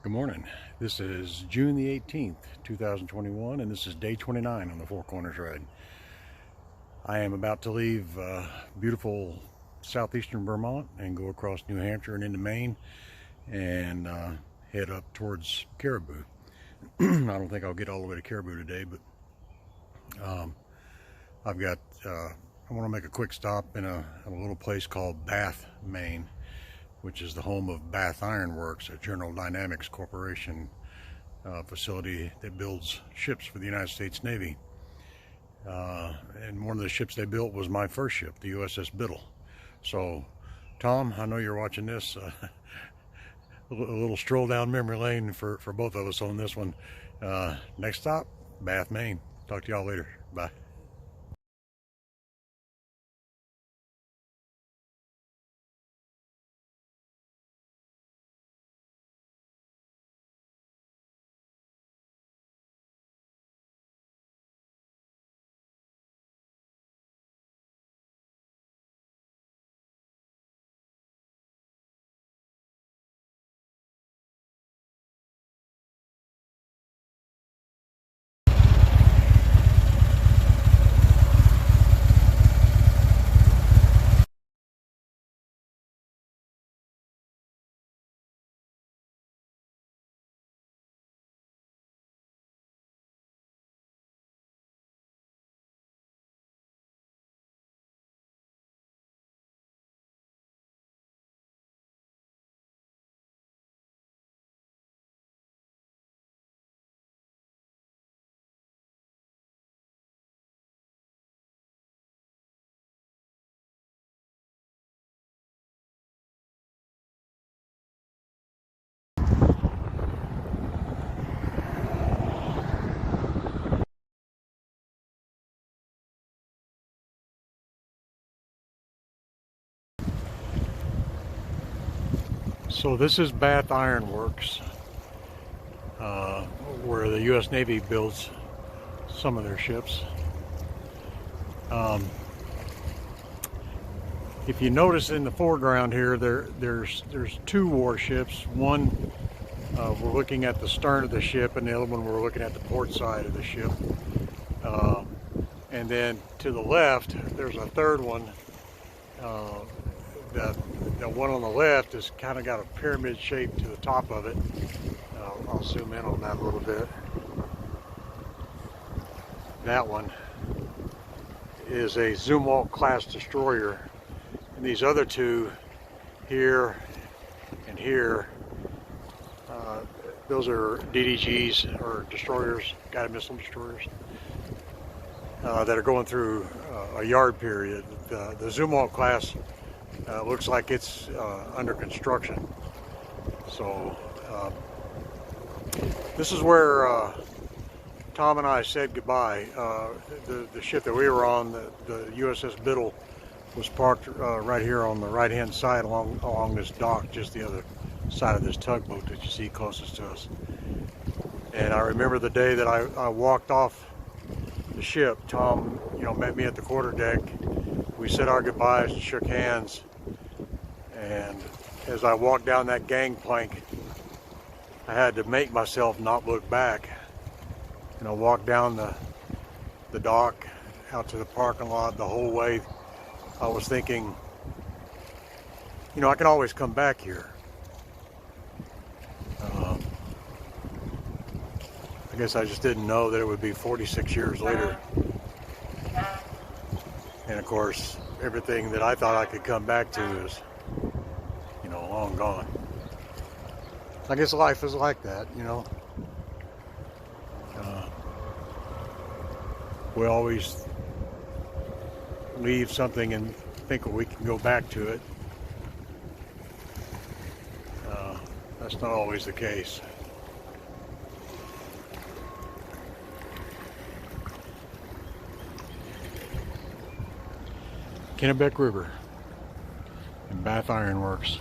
Good morning. This is June the 18th, 2021, and this is day 29 on the Four Corners ride. I am about to leave beautiful southeastern Vermont and go across New Hampshire and into Maine and head up towards Caribou. I don't think I'll get all the way to Caribou today, but I want to make a quick stop in a little place called Bath, Maine, which is the home of Bath Iron Works, a General Dynamics Corporation facility that builds ships for the United States Navy. And one of the ships they built was my first ship, the USS Biddle. So, Tom, I know you're watching this. A little stroll down memory lane for both of us on this one. Next stop, Bath, Maine. Talk to y'all later. Bye. So this is Bath Iron Works, where the U.S. Navy builds some of their ships. If you notice in the foreground here, there's two warships. One we're looking at the stern of the ship, and the other one we're looking at the port side of the ship. And then to the left, there's a third one. The one on the left has kind of got a pyramid shape to the top of it. I'll zoom in on that a little bit. That one is a Zumwalt class destroyer, and these other two here and here, those are DDGs, or destroyers, guided missile destroyers, that are going through a yard period. The Zumwalt class looks like it's under construction. So this is where Tom and I said goodbye. The ship that we were on, the USS Biddle, was parked right here on the right hand side along this dock, just the other side of this tugboat that you see closest to us. And I remember the day that I walked off the ship. Tom, met me at the quarterdeck. We said our goodbyes and shook hands. And as I walked down that gangplank, I had to make myself not look back. And I walked down the dock out to the parking lot. The whole way I was thinking, I can always come back here. I guess I just didn't know that it would be 46 years later. And of course, everything that I thought I could come back to is, long gone. I guess life is like that, we always leave something and think we can go back to it. That's not always the case. Kennebec River and Bath Iron Works.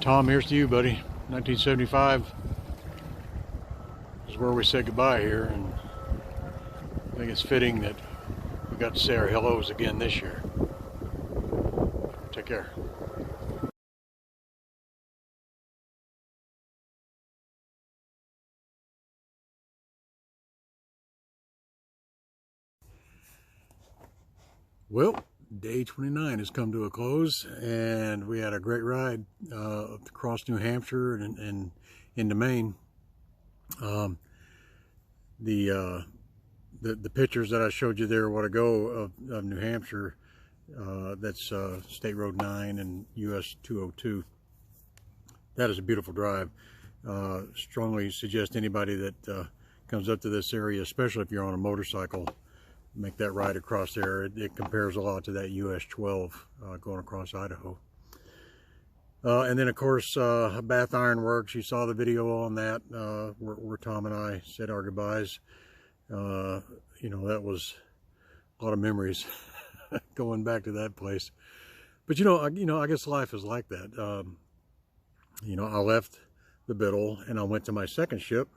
Tom, here's to you, buddy. 1975 is where we said goodbye here, and I think it's fitting that we got to say our hellos again this year. Take care. Well, day 29 has come to a close, and we had a great ride across New Hampshire and into Maine. The pictures that I showed you there a while ago of New Hampshire, that's State Road 9 and US 202. That is a beautiful drive. Strongly suggest anybody that comes up to this area, especially if you're on a motorcycle, make that ride across there. It compares a lot to that US 12 going across Idaho. And then of course Bath Iron Works, you saw the video on that where Tom and I said our goodbyes. You know, that was a lot of memories going back to that place. But you know, I guess life is like that. You know, I left the Biddle and I went to my second ship,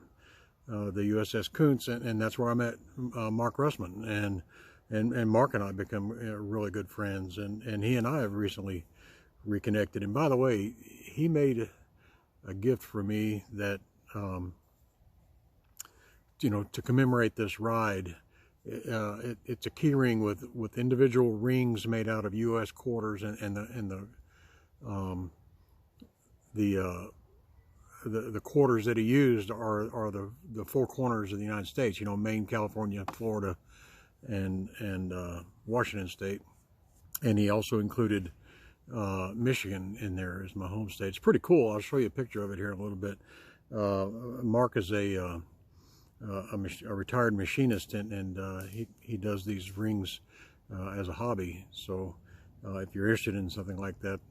the USS Kuntz, and that's where I met Mark Russman, and Mark and I become really good friends, and he and I have recently reconnected. And by the way, he made a gift for me that you know, to commemorate this ride. It's a key ring with individual rings made out of U.S. quarters, and the quarters that he used are the four corners of the United States. You know, Maine, California, Florida, and Washington State. And he also included Michigan in there as my home state. It's pretty cool. I'll show you a picture of it here in a little bit. Mark is a retired machinist, and he does these rings as a hobby. So if you're interested in something like that,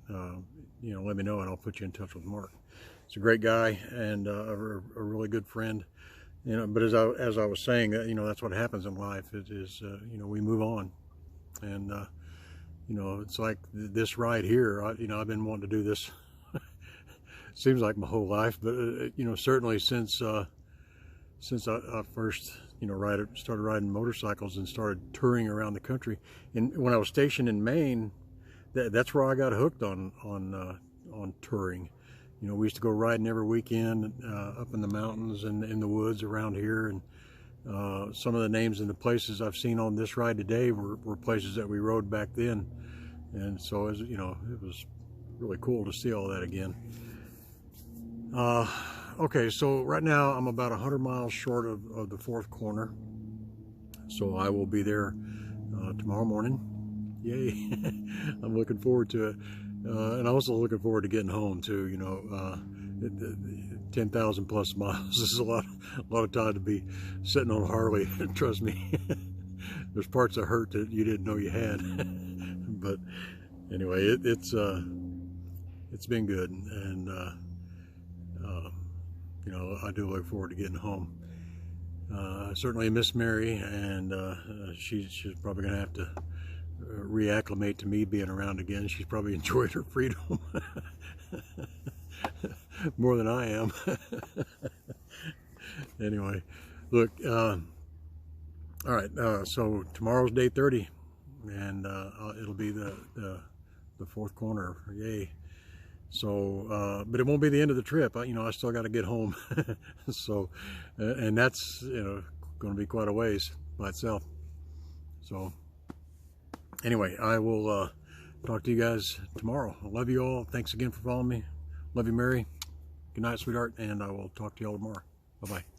you know, let me know and I'll put you in touch with Mark. He's a great guy and a really good friend. You know, but as I was saying, you know, that's what happens in life. It is you know, we move on, and you know, it's like this ride here. You know, I've been wanting to do this. Seems like my whole life, but you know, certainly since I first, you know, started riding motorcycles and started touring around the country. And when I was stationed in Maine, that's where I got hooked on touring. You know, we used to go riding every weekend up in the mountains and in the woods around here. And some of the names and the places I've seen on this ride today were places that we rode back then. And so, you know, it was really cool to see all that again. Okay, so right now I'm about 100 miles short of the fourth corner. So I will be there tomorrow morning. Yay. I'm looking forward to it. And I'm also looking forward to getting home too. You know, 10,000 plus miles is a lot of time to be sitting on a Harley. Trust me, there's parts that hurt that you didn't know you had. But anyway, it's been good, and you know, I do look forward to getting home. I certainly miss Mary, and she's probably going to have to reacclimate to me being around again. She's probably enjoyed her freedom more than I am. Anyway, look, all right, so tomorrow's day 30, and it'll be the fourth corner. Yay. So but it won't be the end of the trip. You know, I still got to get home. So and that's, you know, going to be quite a ways by itself. So anyway, I will talk to you guys tomorrow. I love you all. Thanks again for following me. Love you, Mary. Good night, sweetheart, and I will talk to you all tomorrow. Bye-bye.